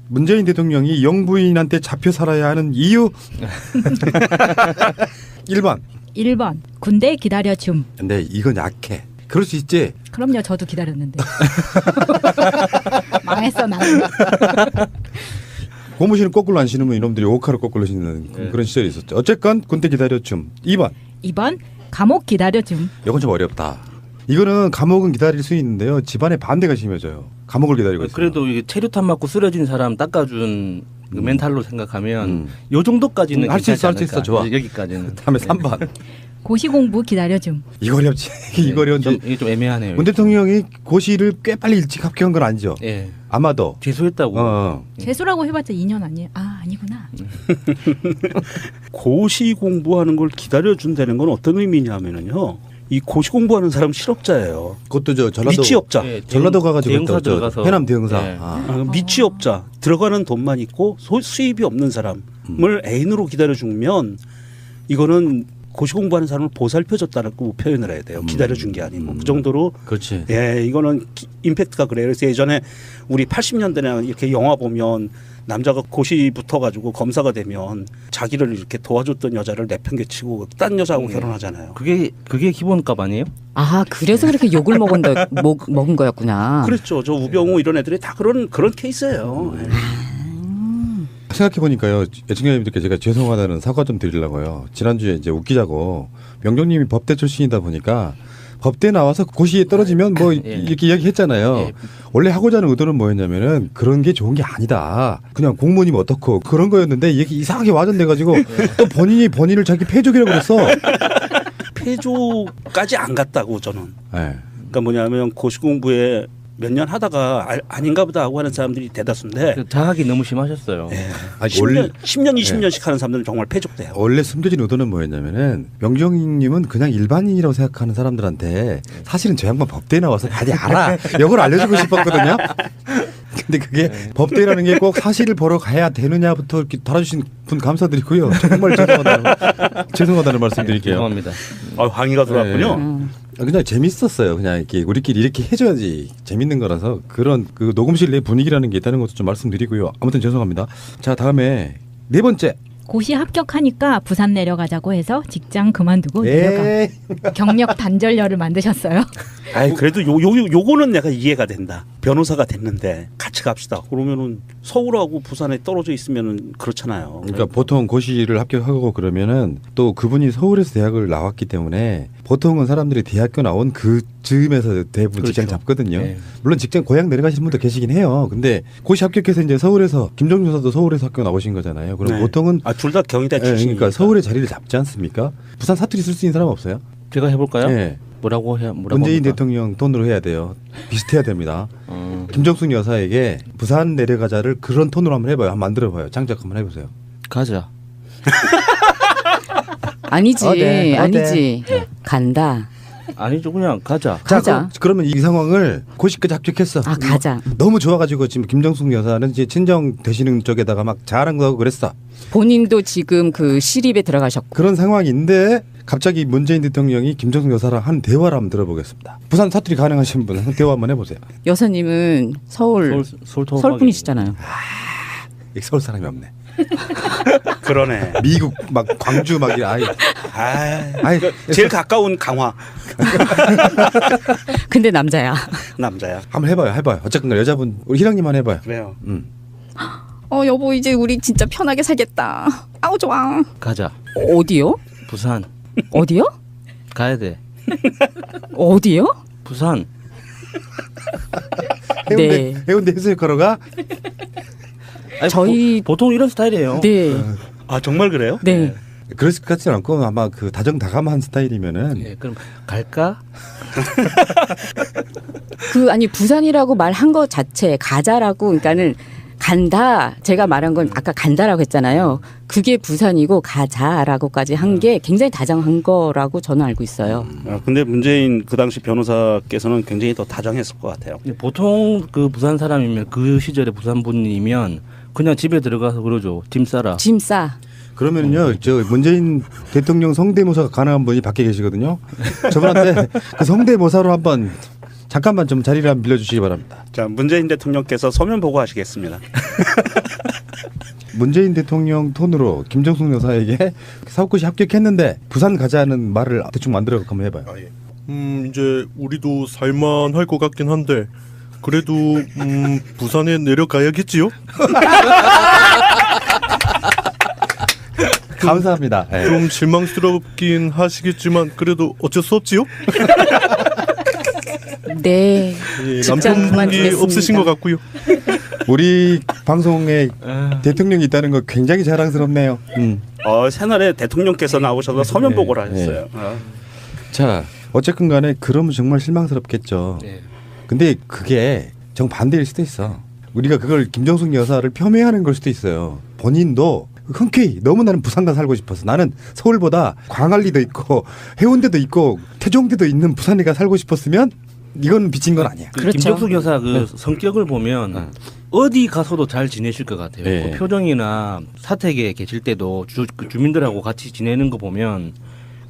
문재인 대통령이 영부인한테 잡혀 살아야 하는 이유 1번. 1번 군대 기다려줌. 근데 이건 약해. 그럴 수 있지. 그럼요. 저도 기다렸는데. 망했어 나는. 고무신을 거꾸로 안 신으면 이놈들이 오카를 거꾸로 신는 그런 시절이 있었죠. 어쨌건 군대 기다려줌. 2번 감옥 기다려줌. 이건 좀 어렵다. 이거는 감옥은 기다릴 수 있는데요. 집안의 반대가 심해져요. 감옥을 기다리고 있어요. 그래도 이게 체류탄 맞고 쓰러진 사람 닦아준 그 멘탈로 생각하면 요 정도까지는 할 수 있어, 괜찮지 할 수 있어. 않을까. 좋아. 여기까지는. 다음에 3번. 고시공부 기다려줌. 이거 어렵지. 이거 어려운데. 이게 좀 애매하네요. 문 대통령이 고시를 꽤 빨리 일찍 합격한 건 아니죠. 예. 아마도. 재수했다고. 재수라고 해봤자 2년 아니에요? 아 아니구나. 고시 공부하는 걸 기다려준다는 건 어떤 의미냐면요. 이 고시 공부하는 사람 실업자예요. 그것도 저 전라도 미취업자. 예, 전라도 가가지고 대응사 저 들어가서 해남 대응사. 예. 미취업자 들어가는 돈만 있고 수입이 없는 사람을 애인으로 기다려주면 이거는 고시 공부하는 사람을 보살펴줬다고 표현을 해야 돼요. 기다려준 게 아니고 그 정도로. 그렇지. 예, 이거는 임팩트가 그래요. 그래서 예전에 우리 80년대나 이렇게 영화 보면 남자가 고시 붙어가지고 검사가 되면 자기를 이렇게 도와줬던 여자를 내팽개치고 딴 여자하고 결혼하잖아요. 그게 기본값 아니에요? 아 그래서 그렇게 욕을 먹은 거였구나. 그렇죠. 저 우병우 이런 애들이 다 그런 케이스예요. 예. 생각해보니까요. 애청자님들께 제가 죄송하다는 사과 좀 드리려고요. 지난주에 이제 웃기자고 명경님이 법대 출신이다 보니까 법대 나와서 고시에 떨어지면 뭐 이렇게 이야기했잖아요. 원래 하고자 하는 의도는 뭐였냐면은 그런 게 좋은 게 아니다. 그냥 공무원이면 어떻고 그런 거였는데 이게 이상하게 와전돼가지고 또 본인을 자기 패족이라고 그랬어. 폐조까지 안 갔다고 저는. 네. 그러니까 뭐냐면 고시 공부에 몇 년 하다가 아닌가 보다 하고 하는 사람들이 대다수인데 자학이 너무 심하셨어요. 예. 아니, 10년 20년씩 하는 사람들은 정말 패족돼요. 원래 숨겨진 의도는 뭐였냐면은 명경님은 그냥 일반인이라고 생각하는 사람들한테 사실은 저 양반 법대에 나와서 다들 알아. 이걸 알려주고 싶었거든요. 근데 그게 법대라는 게 꼭 사실을 보러 가야 되느냐부터 이렇게 달아주신 분 감사드리고요. 정말 죄송하다는 말씀 드릴게요. 죄송합니다. 황의가 들어왔군요. 그냥 재밌었어요. 그냥 이렇게 우리끼리 이렇게 해줘야지 재밌는 거라서 그런 그 녹음실 내 분위기라는 게 있다는 것도 좀 말씀드리고요. 아무튼 죄송합니다. 자 다음에 4번째. 고시 합격하니까 부산 내려가자고 해서 직장 그만두고 내려가. 경력 단절녀를 만드셨어요. 아이 그래도 요거는 내가 이해가 된다. 변호사가 됐는데 같이 갑시다. 그러면은 서울하고 부산에 떨어져 있으면은 그렇잖아요. 그러니까 보통 고시를 합격하고 그러면은 또 그분이 서울에서 대학을 나왔기 때문에 보통은 사람들이 대학교 나온 그 즈음에서 대부분 그렇죠. 직장 잡거든요. 네. 물론 직장 고향 내려가시는 분도 계시긴 해요. 근데 고시 합격해서 이제 서울에서 김정준 여사도 서울에서 학교 나오신 거잖아요. 그럼 네. 보통은 둘 다 경희대 출신이니까. 그러니까 서울에 자리를 잡지 않습니까? 부산 사투리 쓸 수 있는 사람 없어요? 제가 해볼까요? 네. 뭐라고 문재인 합니까? 대통령 톤으로 해야 돼요. 비슷해야 됩니다. 김정숙 여사에게 부산 내려가자를 그런 톤으로 한번 해봐요. 한번 만들어봐요. 장작 한번 해보세요. 가자. 아니지 어때? 아니지 간다. 아니죠, 그냥 가자. 자, 가자. 그러면 이 상황을 고시까지 합격했어. 아 가자. 너무 좋아가지고 지금 김정숙 여사는 이제 친정 되시는 쪽에다가 막 자랑도 하고 그랬어. 본인도 지금 그 시립에 들어가셨고. 그런 상황인데 갑자기 문재인 대통령이 김정숙 여사랑 한 대화를 한번 들어보겠습니다. 부산 사투리 가능하신 분 한 대화 한번 해보세요. 여사님은 서울 서울 분이시잖아요. 서울 사람이 없네. 그러네. 미국 막 광주 막 아이 제일 가까운 강화 근데 남자야. 남자야. 한번 해봐요. 어쨌든 여자분 우리 희랑님만 해봐요. 그래요. 여보 이제 우리 진짜 편하게 살겠다. 아우 좋아. 가자. 어디요? 부산 어디요? 가야 돼. 어디요? 부산. 해운대 해수욕하러 가? 아니, 저희 보통 이런 스타일이에요. 네. 아 정말 그래요? 네. 그럴 것 같지는 않고 아마 그 다정다감한 스타일이면은 네, 그럼 갈까? 아니 부산이라고 말한 것 자체 가자라고 그러니까는 간다. 제가 말한 건 아까 간다라고 했잖아요. 그게 부산이고 가자라고까지 한 게 굉장히 다정한 거라고 저는 알고 있어요. 근데 문재인 그 당시 변호사께서는 굉장히 더 다정했을 것 같아요. 보통 그 부산 사람이면 그 시절에 부산 분이면 그냥 집에 들어가서 그러죠. 짐 싸라. 짐 싸. 그러면은요, 저 문재인 대통령 성대모사가 가능한 분이 밖에 계시거든요. 저분한테 그 성대모사로 한번 잠깐만 좀 자리를 한번 빌려주시기 바랍니다. 자, 문재인 대통령께서 서면 보고하시겠습니다. 문재인 대통령 톤으로 김정숙 여사에게 사업고시 합격했는데 부산 가자는 말을 대충 만들어 한번 해봐요. 이제 우리도 살만할 것 같긴 한데 그래도 부산에 내려가야겠지요? 감사합니다. 네. 좀 실망스럽긴 하시겠지만 그래도 어쩔 수 없지요? 네. 직장 남편분이 그만두겠습니다. 없으신 것 같고요. 우리 방송에 대통령이 있다는 거 굉장히 자랑스럽네요. 새날에 대통령께서 나오셔서 서면 보고를 하셨어요. 자, 어쨌든 간에 그러면 정말 실망스럽겠죠. 네. 근데 그게 정반대일 수도 있어. 우리가 그걸 김정숙 여사를 폄훼하는 걸 수도 있어요. 본인도 흔쾌히 너무 나는 부산가 살고 싶어서 나는 서울보다 광안리도 있고 해운대도 있고 태종대도 있는 부산에 가 살고 싶었으면 이건 빚진 건 아니야. 그 그렇죠. 김정숙 여사 그 성격을 보면 어디 가서도 잘 지내실 것 같아요. 네. 그 표정이나 사택에 계실 때도 그 주민들하고 같이 지내는 거 보면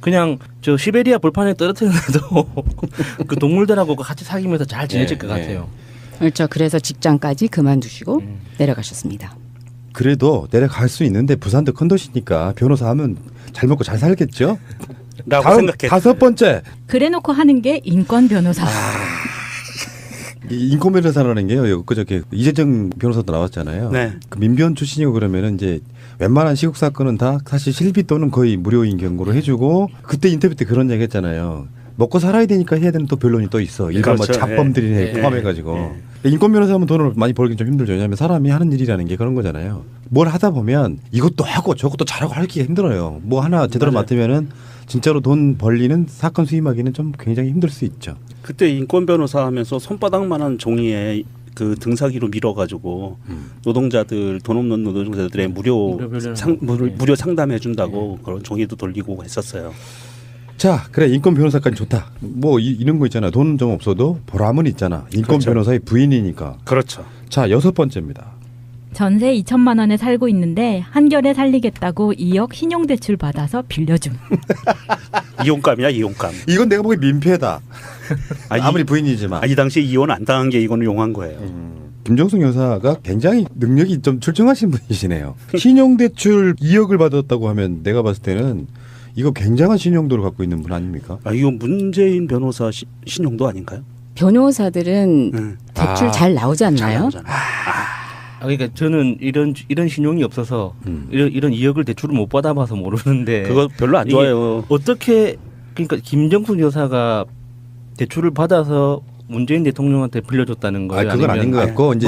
그냥 저 시베리아 벌판에 떨어뜨려도 그 동물들하고 같이 사귀면서 잘 지내실 것 같아요. 그렇죠. 그래서 직장까지 그만두시고 내려가셨습니다. 그래도 내려갈 수 있는데 부산도 큰 도시니까 변호사 하면 잘 먹고 잘 살겠죠? 라고 다음 생각했어요. 5번째. 그래놓고 하는 게 인권 변호사. 이 인권 변호사라는 게요. 그저께 이재정 변호사도 나왔잖아요. 네. 그 민변 출신이고 그러면은 이제 웬만한 시국 사건은 다 사실 실비 또는 거의 무료인 경고를 해주고 그때 인터뷰 때 그런 얘기 했잖아요. 먹고 살아야 되니까 해야 되는 또 변론이 또 있어. 일반 그렇죠. 뭐 잡범들이 포함해가지고. 인권 변호사하면 돈을 많이 벌긴 좀 힘들죠. 왜냐하면 사람이 하는 일이라는 게 그런 거잖아요. 뭘 하다 보면 이것도 하고 저것도 잘하고 하기가 힘들어요. 뭐 하나 제대로 맡으면은 진짜로 돈 벌리는 사건 수임하기는 좀 굉장히 힘들 수 있죠. 그때 인권 변호사 하면서 손바닥만한 종이에 그 등사기로 밀어가지고 노동자들 돈 없는 노동자들의 무료 상담해 준다고 그런 종이도 돌리고 했었어요. 자, 그래 인권 변호사까지 좋다. 뭐 이런 거 있잖아. 돈 좀 없어도 보람은 있잖아. 인권 그렇죠. 변호사의 부인이니까. 그렇죠. 자, 6번째입니다. 전세 2천만 원에 살고 있는데 한결에 살리겠다고 2억 신용대출 받아서 빌려줌. 이혼감이야 이혼감. 이건 내가 보기엔 민폐다. 아무리 부인이지만. 이 당시에 이혼 안 당한 게 이거는 용한 거예요. 김정숙 여사가 굉장히 능력이 좀 출중하신 분이시네요. 신용대출 2억을 받았다고 하면 내가 봤을 때는 이거 굉장한 신용도를 갖고 있는 분 아닙니까? 이거 문재인 변호사 신용도 아닌가요? 변호사들은 대출 잘 나오지 않나요? 그러니까 저는 이런 신용이 없어서 이런 2억을 대출을 못 받아봐서 모르는데 그거 별로 안 좋아요. 어떻게 그러니까 김정숙 여사가 대출을 받아서 문재인 대통령한테 빌려줬다는 거예요? 그건 아닌 것 같고 이제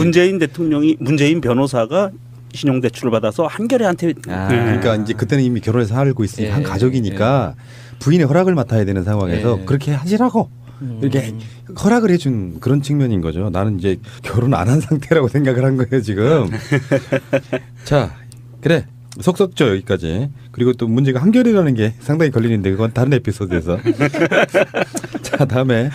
문재인 변호사가 신용대출을 받아서 한결에한테 그러니까 이제 그때는 이미 결혼해서 살고 있으니 예, 한 가족이니까 부인의 허락을 맡아야 되는 상황에서 그렇게 하시라고 이렇게 허락을 해준 그런 측면인 거죠. 나는 이제 결혼 안 한 상태라고 생각을 한 거예요 지금. 자, 그래 속속죠 여기까지. 그리고 또 문제가 한결이라는 게 상당히 걸리는데 그건 다른 에피소드에서. 자, 다음에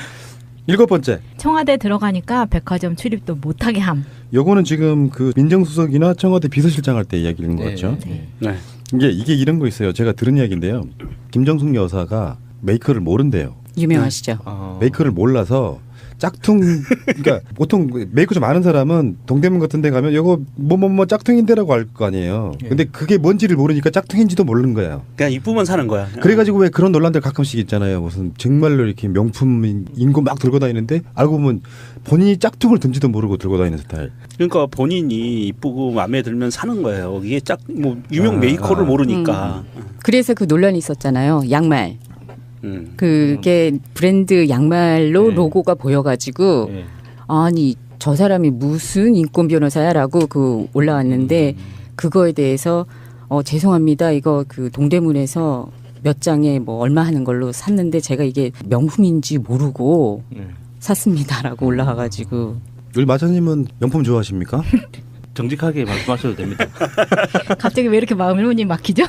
7번째. 청와대 들어가니까 백화점 출입도 못하게 함. 요거는 지금 그 민정수석이나 청와대 비서실장 할 때 이야기인 것 같죠. 네. 이게 이런 거 있어요. 제가 들은 이야기인데요. 김정숙 여사가 메이커를 모른대요. 유명하시죠. 메이커를 몰라서 짝퉁 그러니까 보통 메이커 좀 아는 사람은 동대문 같은 데 가면 이거 뭐 짝퉁인데라고 할 거 아니에요. 근데 그게 뭔지를 모르니까 짝퉁인지도 모르는 거예요. 그냥 이쁘면 사는 거야. 그래가지고 왜 그런 논란들 가끔씩 있잖아요. 무슨 정말로 이렇게 명품인 거 막 들고 다니는데 알고 보면 본인이 짝퉁을 든지도 모르고 들고 다니는 스타일. 그러니까 본인이 이쁘고 마음에 들면 사는 거예요. 이게 유명 메이커를 모르니까. 그래서 그 논란이 있었잖아요. 양말. 그게 브랜드 양말로 로고가 보여가지고 아니 저 사람이 무슨 인권 변호사야라고 그 올라왔는데 그거에 대해서 죄송합니다. 이거 그 동대문에서 몇 장에 뭐 얼마 하는 걸로 샀는데 제가 이게 명품인지 모르고 샀습니다라고 올라와가지고. 율 마사님은 명품 좋아하십니까? 정직하게 말씀하셔도 됩니다. 갑자기 왜 이렇게 마음이 막히죠?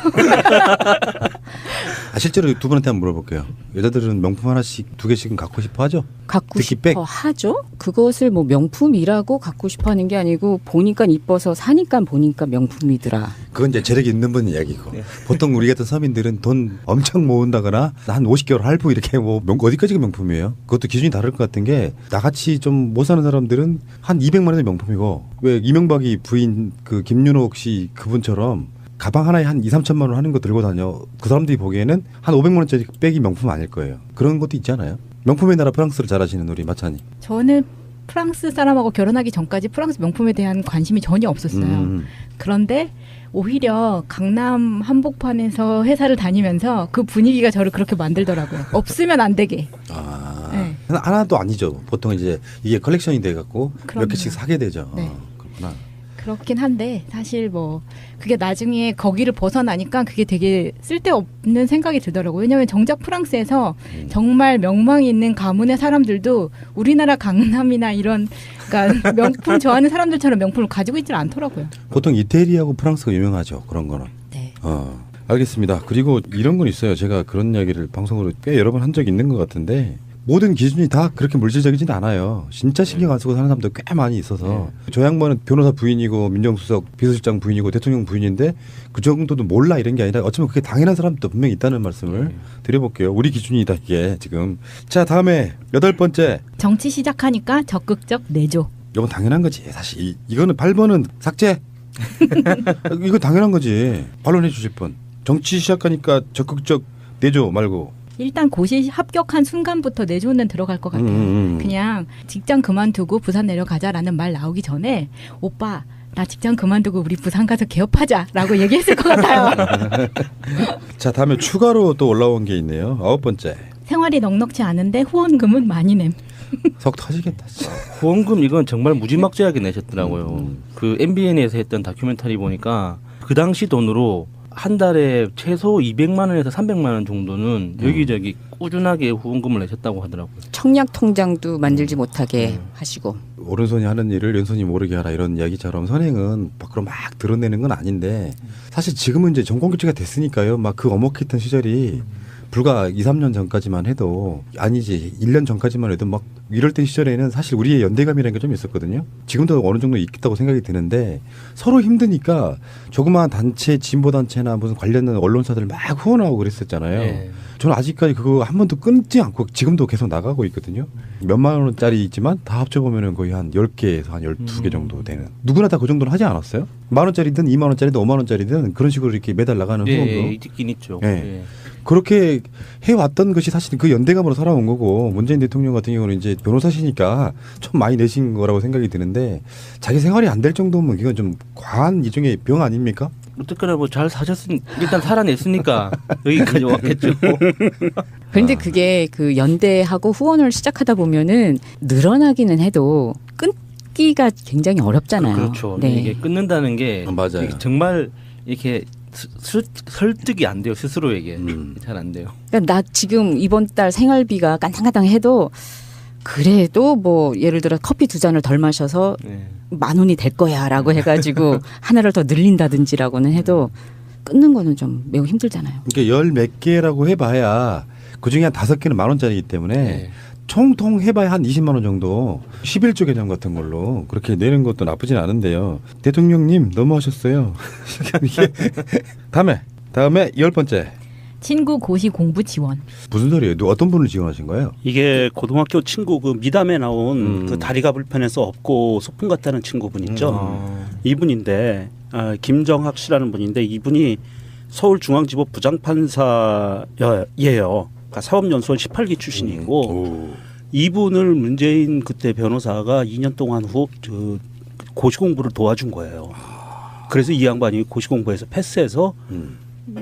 실제로 두 분한테 한번 물어볼게요. 여자들은 명품 하나씩 2개씩은 갖고 싶어 하죠? 갖고 특히 백. 싶어 하죠. 그것을 뭐 명품이라고 갖고 싶어 하는 게 아니고 보니까 이뻐서 사니까 보니까 명품이더라. 그건 이제 재력이 있는 분 이야기고 네. 보통 우리 같은 서민들은 돈 엄청 모은다거나 한 50개월 할부 이렇게 뭐 어디까지가 명품이에요? 그것도 기준이 다를 것 같은 게 나같이 좀 못 사는 사람들은 한 200만 원이 명품이고 왜 이명박이 부인 그 김윤옥 씨 그분처럼 가방 하나에 한 2, 3천만 원 하는 거 들고 다녀. 그 사람들이 보기에는 한 500만 원짜리 백이 명품 아닐 거예요. 그런 것도 있잖아요. 명품의 나라 프랑스를 잘 아시는 우리 마찬이. 저는 프랑스 사람하고 결혼하기 전까지 프랑스 명품에 대한 관심이 전혀 없었어요. 그런데 오히려 강남 한복판에서 회사를 다니면서 그 분위기가 저를 그렇게 만들더라고요. 없으면 안 되게. 아, 네. 하나도 아니죠. 보통 이제 이게 컬렉션이 돼갖고 몇 그럼요. 개씩 사게 되죠. 네. 그렇구나. 그렇긴 한데 사실 뭐 그게 나중에 거기를 벗어나니까 그게 되게 쓸데없는 생각이 들더라고요. 왜냐하면 정작 프랑스에서 정말 명망이 있는 가문의 사람들도 우리나라 강남이나 이런 그러니까 명품 좋아하는 사람들처럼 명품을 가지고 있질 않더라고요. 보통 이태리하고 프랑스가 유명하죠. 그런 거는. 네. 알겠습니다. 그리고 이런 건 있어요. 제가 그런 이야기를 방송으로 꽤 여러 번 한 적이 있는 것 같은데 모든 기준이 다 그렇게 물질적이진 않아요. 진짜 신경 안 쓰고 사는 사람도 꽤 많이 있어서 저 양반은 변호사 부인이고 민정수석 비서실장 부인이고 대통령 부인인데 그 정도도 몰라 이런 게 아니라 어쩌면 그게 당연한 사람도 분명히 있다는 말씀을 드려볼게요. 우리 기준이다 이게 지금. 자 다음에 8번째. 정치 시작하니까 적극적 내조. 이건 당연한 거지. 사실 이거는 8번은 삭제. 이거 당연한 거지. 반론해 주실 분. 정치 시작하니까 적극적 내조 말고. 일단 고시 합격한 순간부터 내조는 들어갈 것 같아요. 그냥 직장 그만두고 부산 내려가자라는 말 나오기 전에 오빠 나 직장 그만두고 우리 부산 가서 개업하자라고 얘기했을 것 같아요. 자 다음에 추가로 또 올라온 게 있네요. 9번째. 생활이 넉넉지 않은데 후원금은 많이 냄. 속 터지겠다. 진짜. 후원금 이건 정말 무지막지하게 내셨더라고요. 그 MBN에서 했던 다큐멘터리 보니까 그 당시 돈으로 한 달에 최소 200만 원에서 300만 원 정도는 여기저기 꾸준하게 후원금을 내셨다고 하더라고요. 청약 통장도 만들지 못하게 하시고. 오른손이 하는 일을 왼손이 모르게 하라 이런 이야기처럼 선행은 밖으로 막 드러내는 건 아닌데 사실 지금은 이제 정권 교체가 됐으니까요. 막 그 엄혹했던 시절이 불과 2, 3년 전까지만 해도 아니지 1년 전까지만 해도 막 이럴 때 시절에는 사실 우리의 연대감이라는 게 좀 있었거든요. 지금도 어느 정도 있다고 생각이 드는데 서로 힘드니까 조그마한 단체 진보 단체나 무슨 관련된 언론사들 막 후원하고 그랬었잖아요. 네. 저는 아직까지 그거 한 번도 끊지 않고 지금도 계속 나가고 있거든요. 몇만 원짜리 있지만 다 합쳐보면 거의 한 10개에서 한 12개 정도 되는. 누구나 다 그 정도는 하지 않았어요? 만 원짜리든 2만 원짜리든 5만 원짜리든 그런 식으로 이렇게 매달 나가는 후원도. 있긴 있죠. 예. 예. 그렇게 해왔던 것이 사실 그 연대감으로 살아온 거고 문재인 대통령 같은 경우는 이제 변호사시니까 좀 많이 내신 거라고 생각이 드는데 자기 생활이 안 될 정도면 이건 좀 과한 일종의 병 아닙니까? 어쨌거나 뭐 잘 사셨으니 일단 살아냈으니까 여기까지 왔겠죠. 그런데 그게 그 연대하고 후원을 시작하다 보면은 늘어나기는 해도 끊기가 굉장히 어렵잖아요. 그렇죠. 네. 이게 끊는다는 게 맞아요. 이게 정말 이렇게 설득이 안 돼요. 스스로에게 잘 안 돼요. 그러니까 나 지금 이번 달 생활비가 깐당깐당해도 그래도 뭐 예를 들어 커피 2잔을 덜 마셔서 네. 10,000원이 될 거야라고 해가지고 하나를 더 늘린다든지라고는 해도 끊는 거는 좀 매우 힘들잖아요. 그러니까 열 몇 개라고 해봐야 그 중에 한 5개는 만 원짜리이기 때문에 네. 총통 해봐야 한 20만 원 정도 11조 개념 같은 걸로 그렇게 내는 것도 나쁘진 않은데요. 대통령님 너무하셨어요. 이게 다음에 10번째. 친구 고시 공부 지원. 무슨 소리예요? 어떤 분을 지원하신 거예요? 이게 고등학교 친구 그 미담에 나온 그 다리가 불편해서 없고 소풍 갔다는 친구분 있죠. 이분인데 김정학 씨라는 분인데 이분이 서울중앙지법 부장판사예요. 그러니까 사법연수원 18기 출신이고 이분을 문재인 그때 변호사가 2년 동안 그 고시 공부를 도와준 거예요. 그래서 이 양반이 고시 공부에서 패스해서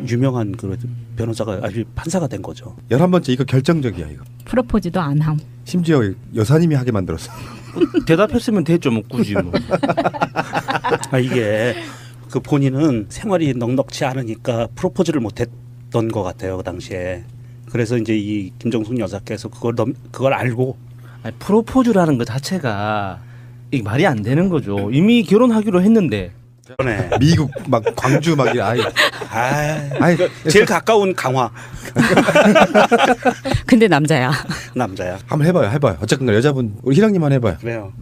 유명한 그 변호사가 아주 판사가 된 거죠. 11번째 이거 결정적이야 이거. 프로포즈도 안 함. 심지어 여사님이 하게 만들었어. 대답했으면 됐죠. 뭐 굳이 뭐. 이게 그 본인은 생활이 넉넉지 않으니까 프로포즈를 못했던 것 같아요 그 당시에. 그래서 이제 이 김정숙 여사께서 그걸 알고 아니, 프로포즈라는 것 자체가 이게 말이 안 되는 거죠. 이미 결혼하기로 했는데. 네. 미국 막 광주 막 아이 제일 가까운 강화 근데 남자야. 남자야. 한번 해봐요. 어쨌든 여자분 우리 희랑님만 해봐요. 그래요.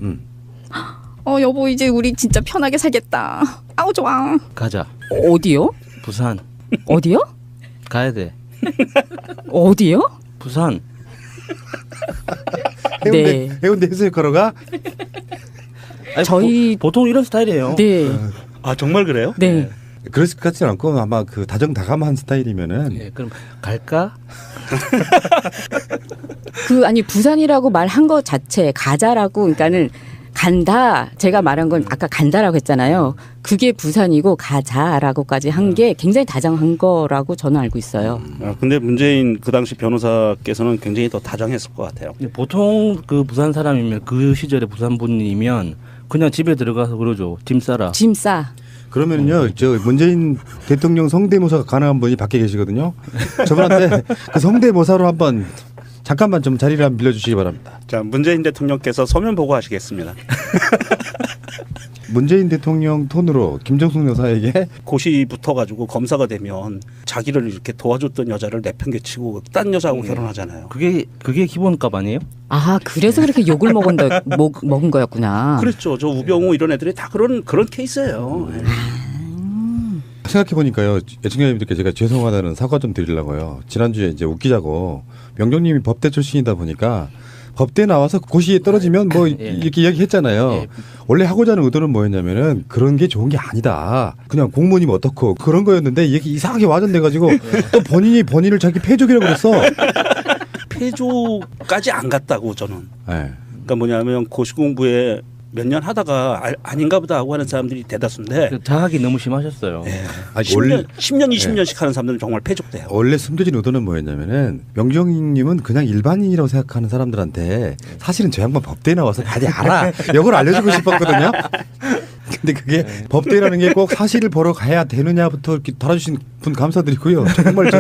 여보 이제 우리 진짜 편하게 살겠다. 아우 좋아. 가자. 어디요? 부산. 어디요? 가야 돼. 어디요? 부산. 해운대 네. 해운대 해수욕하러 가? 아니, 저희- 보통 이런 스타일이에요. 네. 아 정말 그래요? 네. 그럴 것 같지는 않고 아마 그 다정다감한 스타일이면은 예, 그럼 갈까? 아니 부산이라고 말한 것 자체 가자라고 그러니까는 간다. 제가 말한 건 아까 간다라고 했잖아요. 그게 부산이고 가자라고까지 한 게 굉장히 다정한 거라고 저는 알고 있어요. 근데 문재인 그 당시 변호사께서는 굉장히 더 다정했을 것 같아요. 근데 보통 그 부산 사람이면 그 시절에 부산 분이면 그냥 집에 들어가서 그러죠. 짐 싸라. 짐 싸. 그러면은요, 저 문재인 대통령 성대모사가 가능한 분이 밖에 계시거든요. 저분한테 그 성대모사로 한번 잠깐만 좀 자리를 한번 빌려주시기 바랍니다. 자, 문재인 대통령께서 서면 보고하시겠습니다. 문재인 대통령 톤으로 김정숙 여사에게 고시 붙어가지고 검사가 되면 자기를 이렇게 도와줬던 여자를 내팽개치고 딴 여자하고 결혼하잖아요. 그게 기본값 아니에요? 아 그래서 그렇게 욕을 먹은 거였구나. 그랬죠. 저 우병우 이런 애들이 다 그런 케이스예요. 네. 생각해 보니까요, 애청자님들께 제가 죄송하다는 사과 좀 드리려고요. 지난주에 이제 웃기자고 명종님이 법대 출신이다 보니까 법대 나와서 고시에 떨어지면 뭐 이렇게 이야기했잖아요. 원래 하고자 하는 의도는 뭐였냐면은 그런 게 좋은 게 아니다. 그냥 공무원이면 어떻고 그런 거였는데 이게 이상하게 와전돼가지고 또 본인을 자기 패족이라고 그랬어. 폐조까지 안 갔다고 저는. 네. 그러니까 뭐냐면 고시 공부에 몇 년 하다가 아닌가 보다 하고 하는 사람들이 대다수인데 그 자학이 너무 심하셨어요. 아니, 10년, 20년씩 하는 사람들은 정말 패족돼요. 원래 숨겨진 의도는 뭐였냐면은 명정님은 그냥 일반인이라고 생각하는 사람들한테 사실은 저 양반 법대에 나와서 다들 알아. 이걸 알려주고 싶었거든요. 근데 그게 법대라는 게 꼭 사실을 보러 가야 되느냐부터 이렇게 달아주신 분 감사드리고요. 정말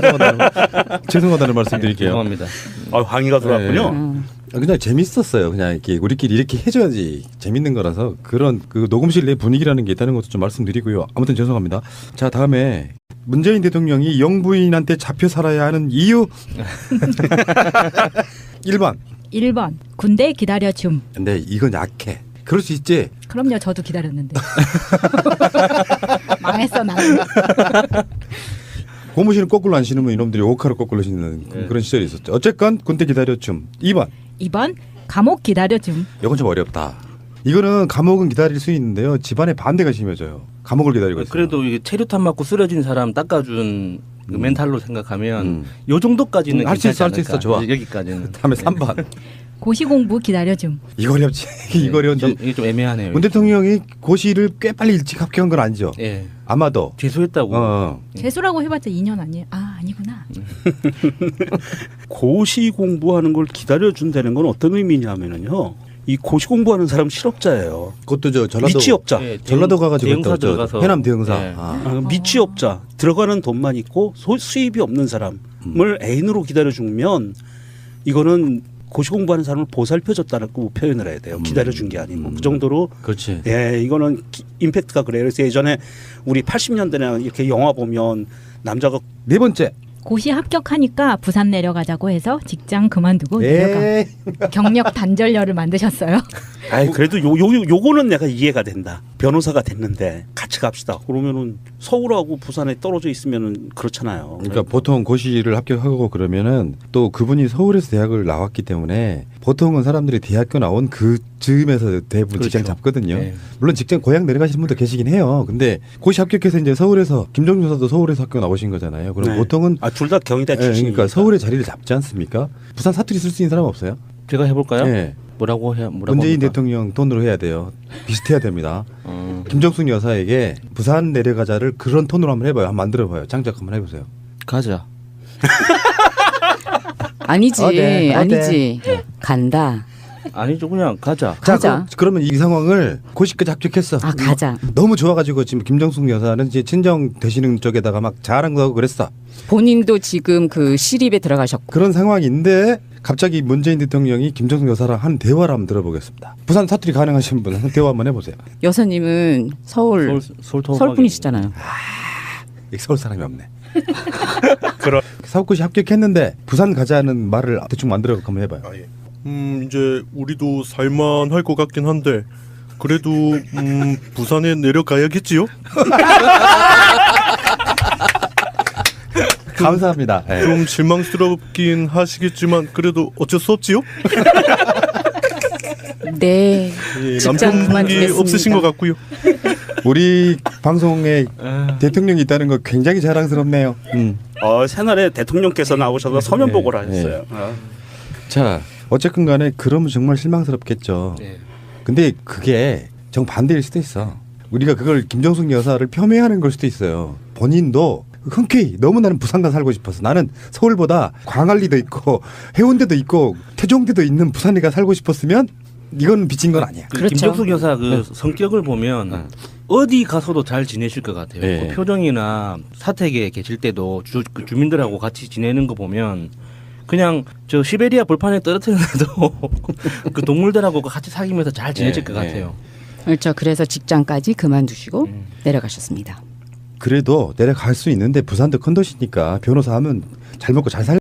죄송하다는 말씀 드릴게요. 죄송합니다. 항의가 들어왔군요. 그냥 재밌었어요. 그냥 이렇게 우리끼리 이렇게 해줘야지 재밌는 거라서 그런 그 녹음실 내 분위기라는 게 있다는 것도 좀 말씀드리고요. 아무튼 죄송합니다. 자, 다음에 문재인 대통령이 영부인한테 잡혀 살아야 하는 이유 1번. 1번 군대 기다려줌. 근데 이건 약해. 그럴 수 있지. 그럼요. 저도 기다렸는데. 망했어 나는. 고무신을 거꾸로 안 신으면 이놈들이 오카로 거꾸로 신는 그런 시절이 있었죠. 어쨌건 군대 기다려줌. 2번 감옥 기다려줌. 이건 좀 어렵다. 이거는 감옥은 기다릴 수 있는데요. 집안의 반대가 심해져요. 감옥을 기다리고 있어요. 그래도 이게 체류탄 맞고 쓰러진 사람 닦아준 그 멘탈로 생각하면 요 정도까지는 할 수 있어, 괜찮지 할 수 있어. 않을까. 좋아. 여기까지는. 다음에 3번. 고시 공부 기다려줌. 이거 어렵지. 이거 어려운데. 이게 좀 애매하네요. 문 대통령이 고시를 꽤 빨리 일찍 합격한 건 아니죠. 예. 아마도. 재수했다고. 재수라고 해봤자 2년 아니에요. 아 아니구나. 고시 공부하는 걸 기다려준다는 건 어떤 의미냐면요. 이 고시 공부하는 사람 실업자예요. 그것도 저 전라도 미취업자. 예, 전라도 가가지고 대응사 또 저 들어가서. 해남 대응사. 예. 미취업자 들어가는 돈만 있고 수입이 없는 사람을 애인으로 기다려주면 이거는 고시 공부하는 사람을 보살펴줬다고 표현을 해야 돼요. 기다려준 게 아니고 그 정도로. 그렇지. 예, 이거는 임팩트가 그래요. 그래서 예전에 우리 80년대나 이렇게 영화 보면 남자가 네 번째. 고시 합격하니까 부산 내려가자고 해서 직장 그만두고 내려가. 에이. 경력 단절녀를 만드셨어요. 아이 그래도 요거는 내가 이해가 된다. 변호사가 됐는데 같이 갑시다. 그러면은 서울하고 부산에 떨어져 있으면은 그렇잖아요. 그러니까 보통 고시를 합격하고 그러면은 또 그분이 서울에서 대학을 나왔기 때문에 보통은 사람들이 대학교 나온 그 즈음에서 대부분 그렇죠. 직장 잡거든요. 네. 물론 직장 고향 내려가시는 분도 계시긴 해요. 근데 고시 합격해서 이제 서울에서 김정준 여사도 서울에서 학교 나오신 거잖아요. 그럼 네. 보통은 둘 다 경희대 출신이니까. 그러니까 서울에 자리를 잡지 않습니까? 부산 사투리 쓸 수 있는 사람 없어요? 제가 해볼까요? 네. 뭐라고 문재인 합니까? 대통령 톤으로 해야 돼요. 비슷해야 됩니다. 김정숙 여사에게 부산 내려가자를 그런 톤으로 한번 해봐요. 한번 만들어봐요. 장작 한번 해보세요. 가자. 아니지. 어때? 아니지. 간다. 아니죠, 그냥 가자. 자, 가자. 그러면 이 상황을 고시까지 합격했어. 아 가자. 너무 좋아가지고 지금 김정숙 여사는 이제 친정 되시는 쪽에다가 막 자랑도 그랬어. 본인도 지금 그 시립에 들어가셨고. 그런 상황인데 갑자기 문재인 대통령이 김정숙 여사랑 한 대화를 한번 들어보겠습니다. 부산 사투리 가능하신 분 대화 한번 해보세요. 여사님은 서울 서울 분이시잖아요. 서울 사람이 없네. 사업고시 합격했는데 부산 가자는 말을 대충 만들어 한번 해봐요. 이제 우리도 살만할 것 같긴 한데 그래도 부산에 내려가야겠지요? 감사합니다. 네. 좀 실망스럽긴 하시겠지만 그래도 어쩔 수 없지요? 네. 예, 직장 남편분이 그만두겠습니다. 없으신 것 같고요. 우리 방송에 대통령이 있다는 거 굉장히 자랑스럽네요. 새날에 대통령께서 나오셔서 서면 보고를 하셨어요. 자, 어쨌든 간에 그러면 정말 실망스럽겠죠. 네. 근데 그게 정반대일 수도 있어. 우리가 그걸 김정숙 여사를 폄훼하는 걸 수도 있어요. 본인도 흔쾌히 너무 나는 부산가 살고 싶어서 나는 서울보다 광안리도 있고 해운대도 있고 태종대도 있는 부산에 가 살고 싶었으면 이건 빚진 건 아니야. 그렇죠. 김정숙 여사 그 성격을 보면 어디 가서도 잘 지내실 것 같아요. 네. 그 표정이나 사택에 계실 때도 그 주민들하고 같이 지내는 거 보면 그냥 저 시베리아 벌판에 떨어뜨려도 그 동물들하고 같이 사귀면서 잘 지내실 것 같아요. 그렇죠. 그래서 직장까지 그만두시고 내려가셨습니다. 그래도 내려갈 수 있는데 부산도 큰 도시니까 변호사 하면 잘 먹고 잘 살.